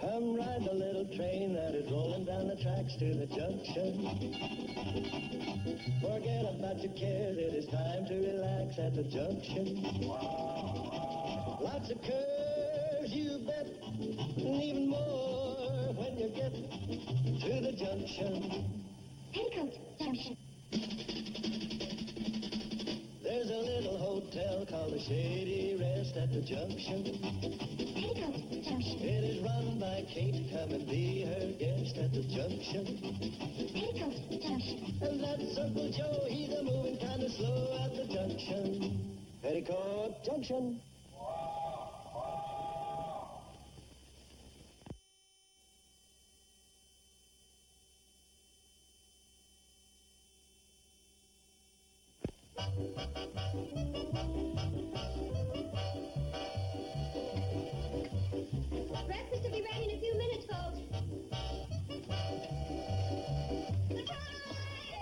Come ride the little train that is rolling down the tracks to the junction. Forget about your cares, it is time to relax at the junction. Lots of curves, you bet, and even more when you get to the junction. Petticoat Junction. There's a little hotel called the Shady Rest at the junction. Petticoat Junction. It is run by Kate. Come and be her guest at the junction. Petticoat Junction. And that's Uncle Joe. He's a moving kind of slow at the junction. Petticoat Junction. Breakfast will be ready in a few minutes, folks. Surprise!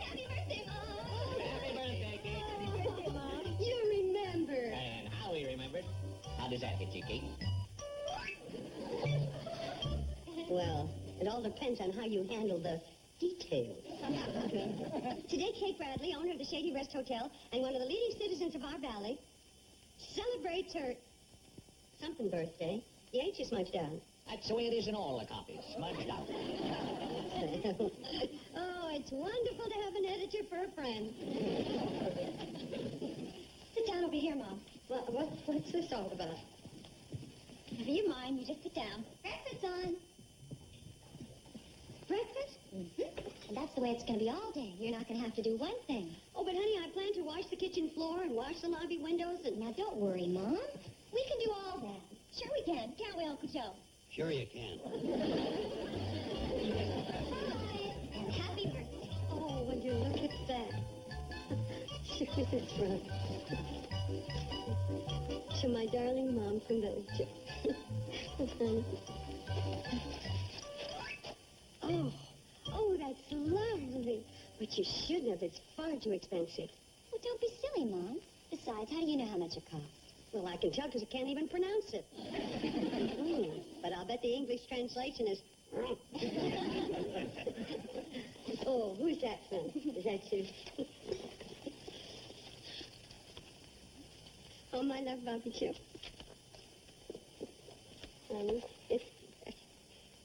Happy birthday, Mom! Happy birthday, Kate. Happy birthday, Mom. You remember. And how we remembered. How does that hit you, Kate? Well, it all depends on how you handle the details. Today, Kate Bradley, owner of the Shady Rest Hotel and one of the leading citizens of our valley, celebrates her something birthday. The H is smudged down. That's the way it is in all the copies. Smudged out. Oh, it's wonderful to have an editor for a friend. Sit down over here, Mom. What's this all about? Never you mind. You just sit down. Breakfast's on. Breakfast? Mm-hmm. And that's the way it's going to be all day. You're not going to have to do one thing. Oh, but honey, I plan to wash the kitchen floor and wash the lobby windows and... Now, don't worry, Mom. We can do all that. Sure we can. Can't we, Uncle Joe? Sure you can. Hi. And happy birthday. Oh, would you look at that? Sure is right. To my darling Mom from Belgium. Oh, that's lovely. But you shouldn't have. It's far too expensive. Well, don't be silly, Mom. Besides, how do you know how much it costs? Well, I can tell because I can't even pronounce it. But I'll bet the English translation is... Oh, who's that from? Is that you? Oh, my love, Bobby Joe.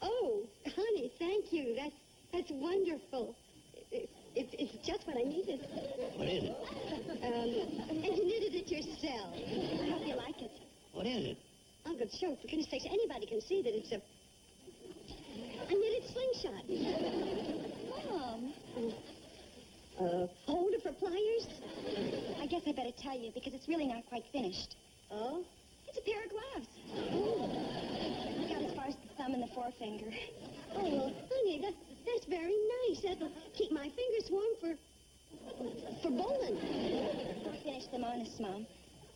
Oh, honey, thank you. That's wonderful. It's just what I needed. What is it? And you knitted it yourself. I hope you like it. What is it? Uncle Joe, for goodness sakes, anybody can see that it's a knitted slingshot. Mom. Holder for pliers? I guess I better tell you, because it's really not quite finished. Oh? It's a pair of gloves. Oh. Got as far as the thumb and the forefinger. Oh, well, honey, that's very nice. That'll keep my fingers warm for bowling. I'll finish them honest, Mom.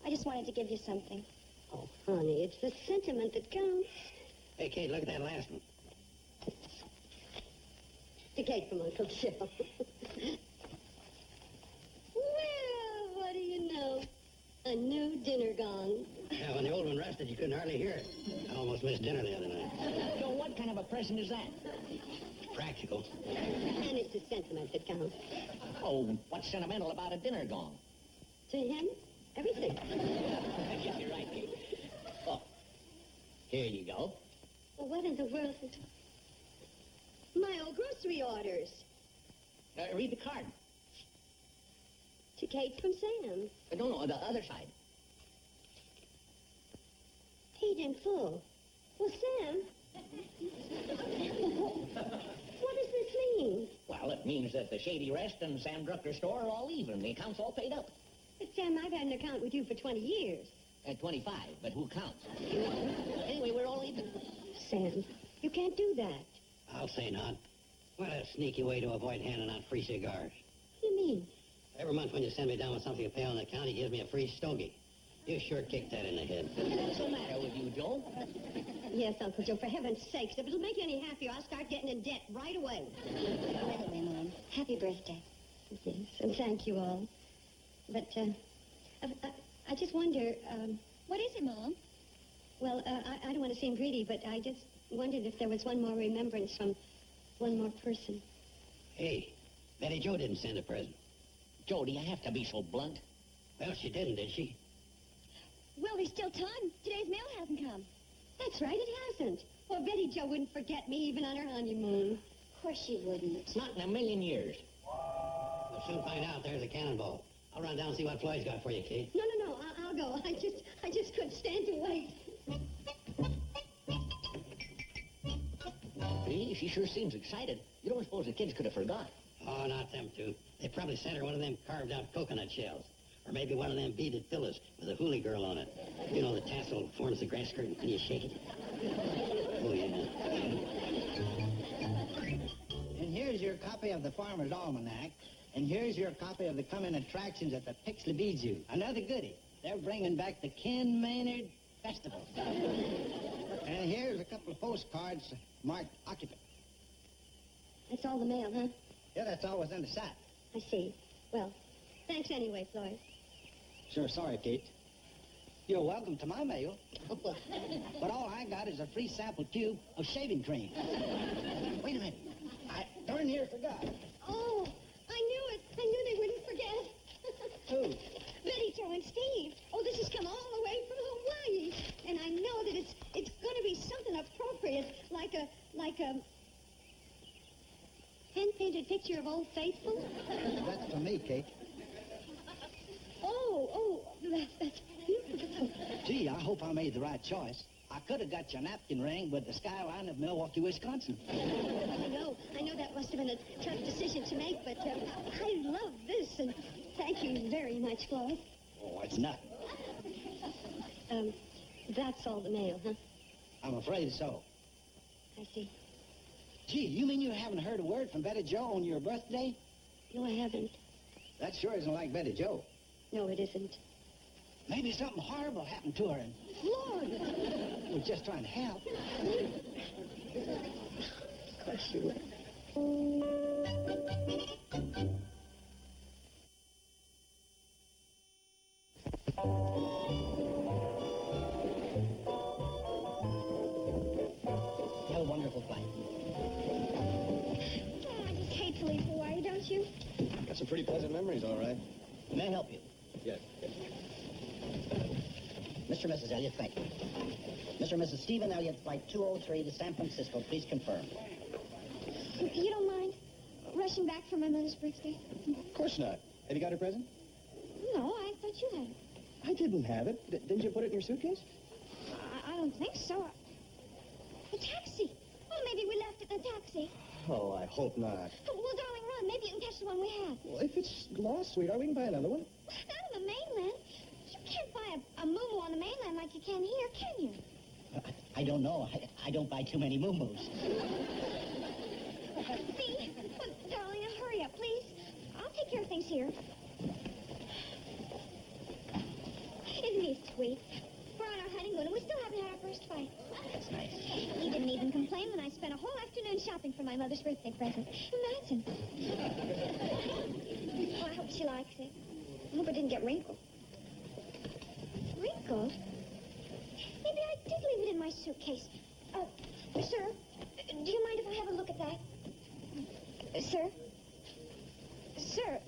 I just wanted to give you something. Oh, honey, it's the sentiment that counts. Hey, Kate, look at that last one. To Kate from Uncle Joe. Well, what do you know? A new dinner gong. Yeah, when the old one rested, you couldn't hardly hear it. I almost missed dinner the other night. So what kind of a present is that? Practical. And it's the sentiment that counts. Oh, what's sentimental about a dinner gong? To him, everything. Yes, you're right, Kate. Oh, here you go. Well, what in the world is... My old grocery orders. Read the card. To Kate from Sam. No, the other side. Paid in full. Well, Sam... What does this mean? Well, it means that the Shady Rest and Sam Drucker's store are all even. The account's all paid up. But, Sam, I've had an account with you for 20 years. 25, but who counts? Anyway, we're all even. Sam, you can't do that. I'll say not. What a sneaky way to avoid handing out free cigars. What do you mean? Every month when you send me down with something to pay on the account, he gives me a free stogie. You sure kicked that in the head. What's the matter with you, Joe? Yes, Uncle Joe, for heaven's sakes. If it'll make you any happier, I'll start getting in debt right away. By the way, Mom, happy birthday. Yes, and thank you all. But, I just wonder, what is it, Mom? Well, I don't want to seem greedy, but I just wondered if there was one more remembrance from one more person. Hey, Betty Jo didn't send a present. Joe, do you have to be so blunt? Well, she didn't, did she? Well, there's still time. Today's mail hasn't come. That's right, it hasn't. Well, Betty Jo wouldn't forget me even on her honeymoon. Of course she wouldn't. Not in a million years. We'll soon find out. There's a cannonball. I'll run down and see what Floyd's got for you, Kate. No, I'll go. I just couldn't stand to wait. Gee, she sure seems excited. You don't suppose the kids could have forgot? Oh, not them two. They probably sent her one of them carved-out coconut shells. Or maybe one of them beaded pillows with a hoolie girl on it. You know, the tassel forms the grass skirt and you shake it. Oh, yeah. And here's your copy of the Farmer's Almanac. And here's your copy of the coming attractions at the Pixley Bee Zoo. Another goodie. They're bringing back the Ken Maynard Festival. And here's a couple of postcards marked occupant. That's all the mail, huh? Yeah, that's all was in the sack. I see. Well, thanks anyway, Floyd. Sure, sorry, Kate. You're welcome to my mail. But all I got is a free sample tube of shaving cream. Wait a minute. I darn near forgot. Oh, I knew it. I knew they wouldn't forget. Who? Betty Jo and Steve. Oh, this has come all the way from Hawaii. And I know that it's going to be something appropriate, like a hand-painted picture of Old Faithful. That's for me, Kate. Oh, that's beautiful. Gee, I hope I made the right choice. I could have got your napkin ring with the skyline of Milwaukee, Wisconsin. I know that must have been a tough decision to make, but I love this, and thank you very much, Floyd. Oh, it's nothing. That's all the mail, huh? I'm afraid so. I see. Gee, you mean you haven't heard a word from Betty Jo on your birthday? No, I haven't. That sure isn't like Betty Jo. No, it isn't. Maybe something horrible happened to her and Floyd! we're just trying to help. Of course you would. Have a wonderful flight. Oh, I just hate to leave Hawaii, don't you? Got some pretty pleasant memories, all right. May I help you? Yes. Mr. and Mrs. Elliott, thank you. Mr. and Mrs. Stephen Elliott, flight 203 to San Francisco, please confirm. You don't mind rushing back for my mother's birthday? Of course not. Have you got her present? No, I thought you had it. I didn't have it. Didn't you put it in your suitcase? I don't think so. The taxi. Well, maybe we left it in the taxi. Oh, I hope not. Well, darling, run. Maybe you can catch the one we had. Well, if it's lost, sweetheart, we can buy another one. Not on the mainland. You can't buy a moo-moo on the mainland like you can here, can you? I don't know. I don't buy too many moo-moos. See? Well, darling, now hurry up, please. I'll take care of things here. Isn't he sweet? We're on our honeymoon, and we still haven't had our first fight. That's nice. He didn't even complain when I spent a whole afternoon shopping for my mother's birthday present. Imagine. Oh, I hope she likes it. I hope it didn't get wrinkled. Wrinkled? Maybe I did leave it in my suitcase. Sir, do you mind if I have a look at that? Sir? Sir?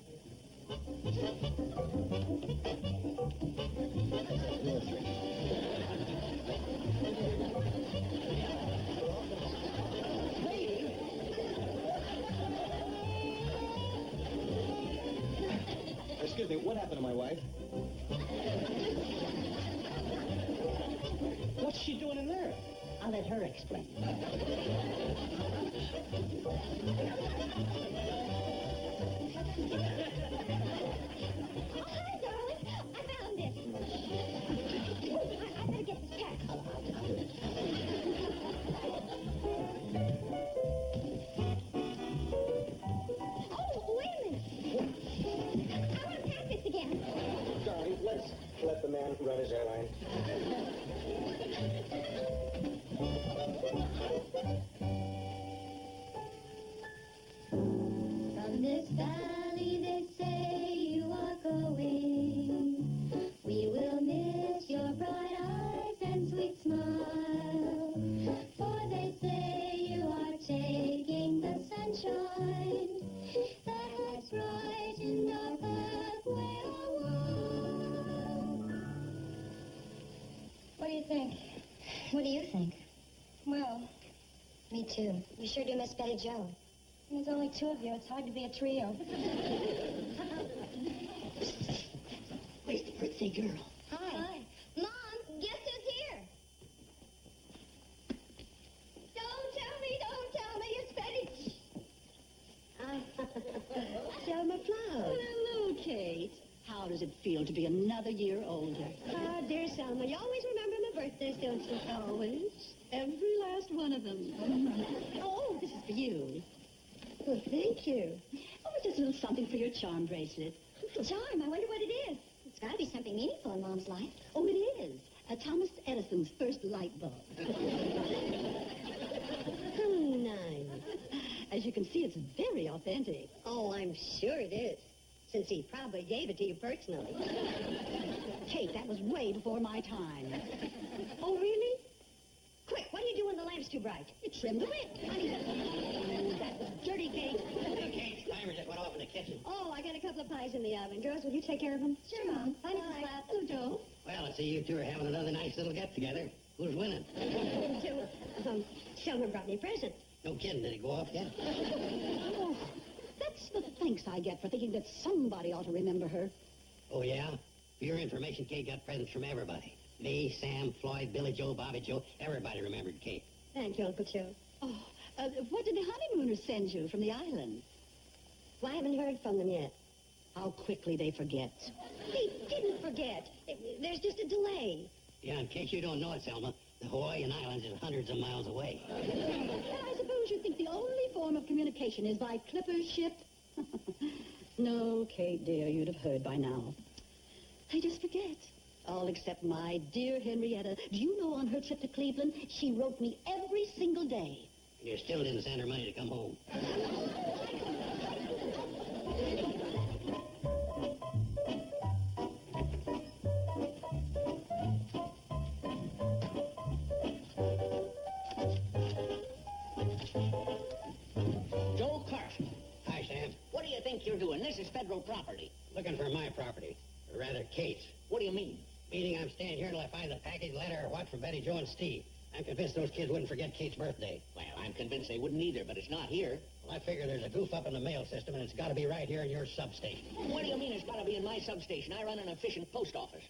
Excuse me, what happened to my wife? What's she doing in there? I'll let her explain. Oh, hi, darling. I found it. I better get this packed. Oh, wait a minute. I want to pack this again. Darling, let's let the man run his airline. From this valley they say you are going. What do you think? Well, me too. You sure do miss Betty Joe. There's only two of you. It's hard to be a trio. Where's the birthday girl? Hi. Mom, guess who's here? Don't tell me, it's Betty. Selma Flower. Hello, Kate. How does it feel to be another year older? Ah, dear Selma, you always remember my birthdays, don't you? Always. Every last one of them. Oh, this is for you. Well, thank you. Oh, it's just a little something for your charm bracelet. Charm, I wonder what it is. It's got to be something meaningful in Mom's life. Oh, it is. Thomas Edison's first light bulb. How nice. As you can see, it's very authentic. Oh, I'm sure it is, since he probably gave it to you personally. Kate, that was way before my time. Oh, really? Quick, what do you do when the lamp's too bright? You trimmed the wick. Honey, that was dirty, Kate. Okay, timer just went off in the kitchen. Oh, I got a couple of pies in the oven. Girls, will you take care of them? Sure, Mom. Bye, Mrs. Slap. Hello, Joe. Well, I see you two are having another nice little get-together. Who's winning? Selma brought me a present. No kidding, did it go off yet? Oh, that's the thanks I get for thinking that somebody ought to remember her. Oh, yeah? For your information, Kate got presents from everybody. Me, Sam, Floyd, Billy Joe, Bobby Joe, everybody remembered Kate. Thank you, Uncle Joe. Oh, what did the honeymooners send you from the island? Well, I haven't heard from them yet. How quickly they forget. They didn't forget. There's just a delay. Yeah, in case you don't know it, Selma, the Hawaiian Islands is hundreds of miles away. I suppose you think the only form of communication is by clipper ship? No, Kate, dear, you'd have heard by now. They just forget. All except my dear Henrietta. Do you know on her trip to Cleveland, she wrote me every single day. And you still didn't send her money to come home. Joe Carson, Hi, Sam. what do you think you're doing? This is federal property. Looking for my property. Or rather, Kate's. What do you mean? Meaning I'm staying here until I find the package, letter, or what from Betty Joe and Steve. I'm convinced those kids wouldn't forget Kate's birthday. Well, I'm convinced they wouldn't either, but it's not here. Well, I figure there's a goof up in the mail system, and it's got to be right here in your substation. What do you mean it's got to be in my substation? I run an efficient post office.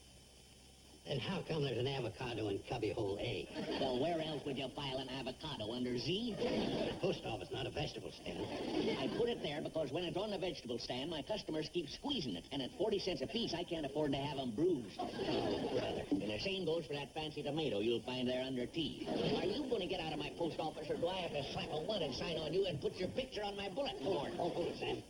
Then how come there's an avocado in cubbyhole A? Well, where else would you file an avocado? Under Z? A post office, not a vegetable stand. I put it there because when it's on the vegetable stand, my customers keep squeezing it. And at 40 cents a piece, I can't afford to have them bruised. Oh, brother. And the same goes for that fancy tomato you'll find there under T. Are you going to get out of my post office, or do I have to slap a wanted sign on you and put your picture on my bulletin board? Oh, hold it, Sam.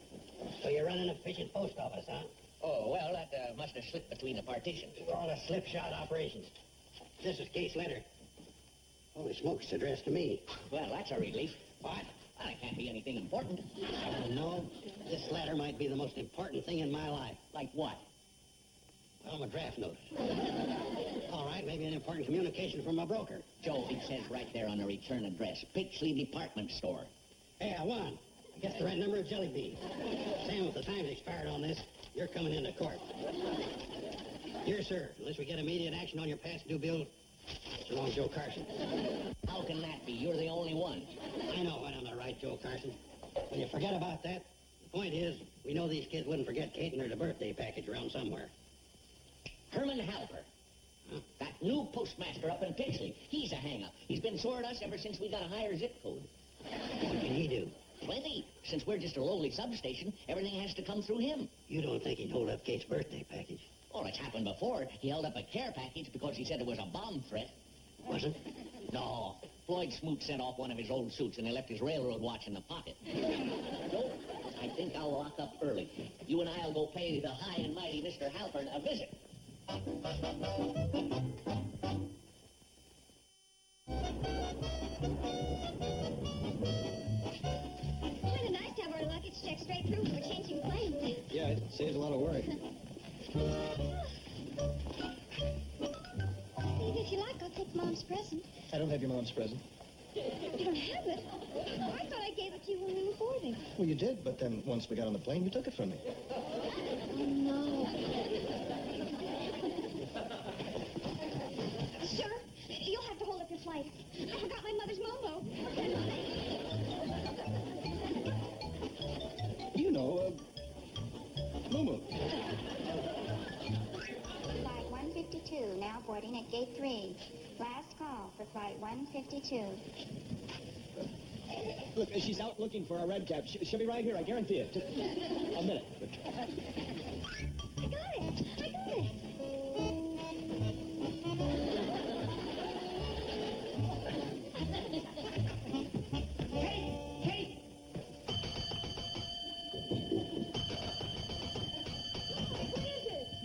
So you're running a efficient post office, huh? Oh, well, that must have slipped between the partitions. All the slipshod operations. This is Kate's letter. Holy smokes, it's addressed to me. Well, that's a relief. What? Well, it can't be anything important. No, this letter might be the most important thing in my life. Like what? Well, my draft notice. All right, maybe an important communication from my broker. Joe, it says right there on the return address, Pixley Department Store. Hey, I won. I guess the right number of jelly beans. Sam, if the time's expired on this, you're coming into court. Dear sir, unless we get immediate action on your past due bill, so long, Joe Carson. How can that be? You're the only one. I know when I'm the right Joe Carson. When you forget about that, the point is, we know these kids wouldn't forget Kate, and there's a birthday package around somewhere. Herman Halper. Huh? That new postmaster up in Pixley. He's a hang-up. He's been sore at us ever since we got a higher zip code. What can he do? Plenty. Since we're just a lowly substation, everything has to come through him. You don't think he'd hold up Kate's birthday package? Well, it's happened before. He held up a care package because he said it was a bomb threat. Wasn't? No. Floyd Smoot sent off one of his old suits, and he left his railroad watch in the pocket. So, I think I'll lock up early. You and I'll go pay the high and mighty Mr. Halpern a visit. Kind of nice to have our luggage checked straight through when we're changing planes. Yeah, it saves a lot of worry. If you like, I'll take Mom's present. I don't have your mom's present. You don't have it? I thought I gave it to you when we were boarding. Well, you did, but then once we got on the plane, you took it from me. Oh, no. Sir, you'll have to hold up your flight. I forgot my mother's Momo. You know, Moo. Flight 152, now boarding at gate 3. Last call for flight 152. Look, she's out looking for a red cap. She'll be right here, I guarantee it. Just a minute. I got it. I got it. Kate!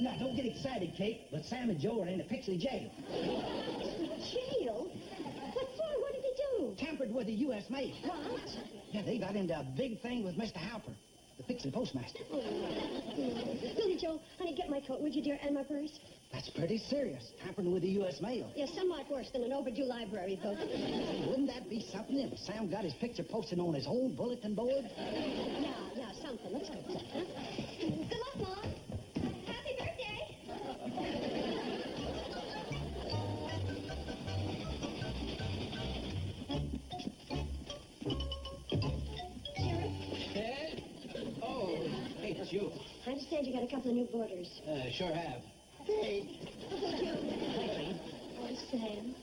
Now, don't get excited, Kate, but Sam and Joe are in the Pixley jail. Jail? What for? What did they do? Tampered with the U.S. mail. What? Yeah, they got into a big thing with Mr. Halper, the Pixley postmaster. Billy Joe, honey, get my coat, would you, dear, and my purse? That's pretty serious, tampering with the U.S. mail. Yeah, somewhat worse than an overdue library book. Wouldn't that be something if Sam got his picture posted on his own bulletin board? Yeah, something. Let's hope so. Huh? Good luck, Mom. Happy birthday. Oh, hey, it's you. I understand you got a couple of new boarders. Sure have. Hey. Oh, Sam.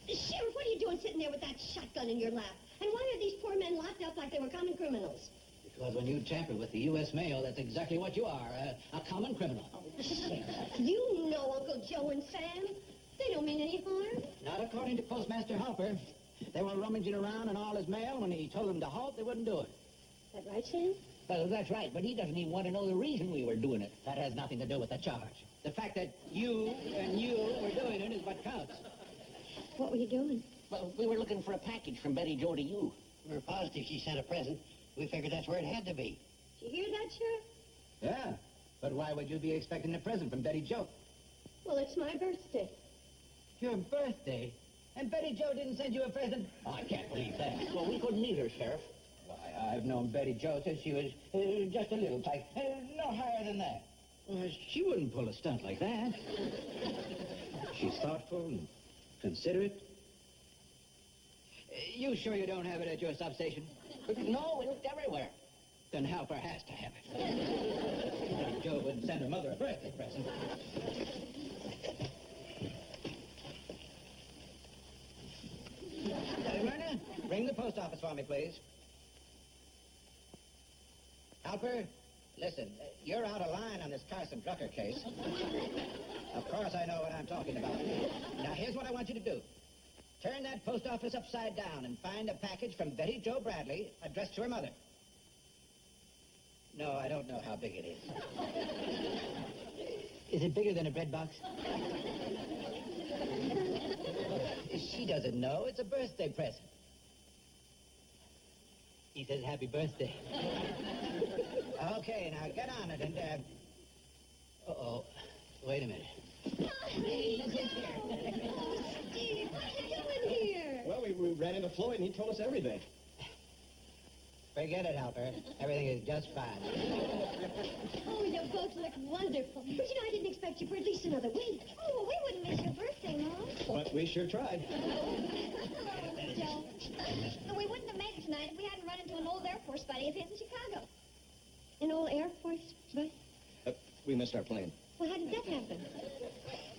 Sheriff, what are you doing sitting there with that shotgun in your lap? And why are these poor men locked up like they were common criminals? Because when you tamper with the U.S. mail, that's exactly what you are, a common criminal. You know Uncle Joe and Sam. They don't mean any harm. Not according to Postmaster Halper. They were rummaging around in all his mail. When he told them to halt, they wouldn't do it. Is that right, Sam? Well, that's right, but he doesn't even want to know the reason we were doing it. That has nothing to do with the charge. The fact that you were doing it is what counts. What were you doing? Well, we were looking for a package from Betty Jo to you. We were positive she sent a present. We figured that's where it had to be. Did you hear that, Sheriff? Yeah, but why would you be expecting a present from Betty Jo? Well, it's my birthday. Your birthday? And Betty Jo didn't send you a present? Oh, I can't believe that. Well, we couldn't either, Sheriff. Why, I've known Betty Jo since she was just a little tyke. No higher than that. Well, she wouldn't pull a stunt like that. She's thoughtful and considerate. You sure you don't have it at your substation? No, we looked everywhere. Then Halper has to have it. Joe would send her mother a birthday present. Werner, ring the post office for me, please. Halper, listen, you're out of line on this Carson Drucker case. Of course I know what I'm talking about. Now, here's what I want you to do. Turn that post office upside down and find a package from Betty Jo Bradley addressed to her mother. No, I don't know how big it is. Is it bigger than a bread box? She doesn't know. It's a birthday present. He says happy birthday. Okay, now get on it and, uh-oh. Wait a minute. Hey, Joe! Oh, Steve, what are you doing here? Well, we ran into Floyd, and he told us everything. Forget it, Halper. Everything is just fine. Oh, you both look wonderful. But, you know, I didn't expect you for at least another week. Oh, well, we wouldn't miss your birthday, Mom. But we sure tried. Joe. We wouldn't have made it tonight if we hadn't run into an old Air Force buddy of his in Chicago. An old Air Force buddy? We missed our plane. Well, how did that happen?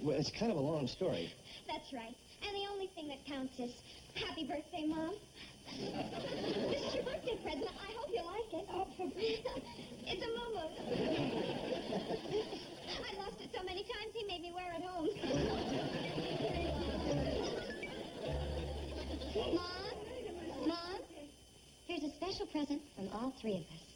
Well, it's kind of a long story. That's right. And the only thing that counts is happy birthday, Mom. This is your birthday present. I hope you like it. Oh, it's a Momo. I lost it so many times he made me wear it home. Mom? Mom? Here's a special present from all three of us.